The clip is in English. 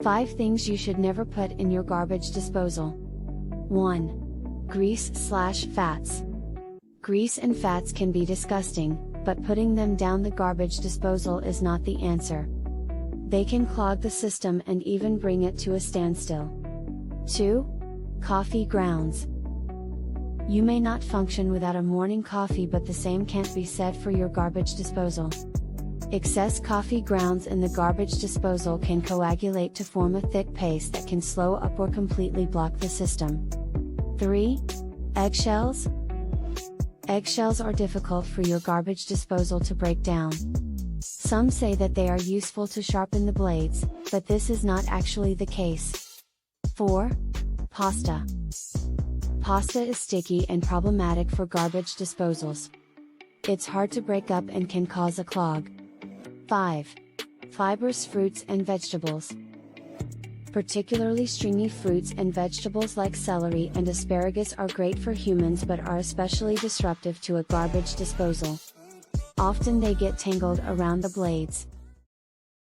5 things you should never put in your garbage disposal. 1. Grease/fats. Grease and fats can be disgusting, but putting them down the garbage disposal is not the answer. They can clog the system and even bring it to a standstill. 2. Coffee grounds. You may not function without a morning coffee, but the same can't be said for your garbage disposal. Excess coffee grounds in the garbage disposal can coagulate to form a thick paste that can slow up or completely block the system. 3. Eggshells. Eggshells are difficult for your garbage disposal to break down. Some say that they are useful to sharpen the blades, but this is not actually the case. 4. Pasta. Pasta is sticky and problematic for garbage disposals. It's hard to break up and can cause a clog. 5. Fibrous fruits and vegetables. Particularly stringy fruits and vegetables like celery and asparagus are great for humans but are especially disruptive to a garbage disposal. Often they get tangled around the blades.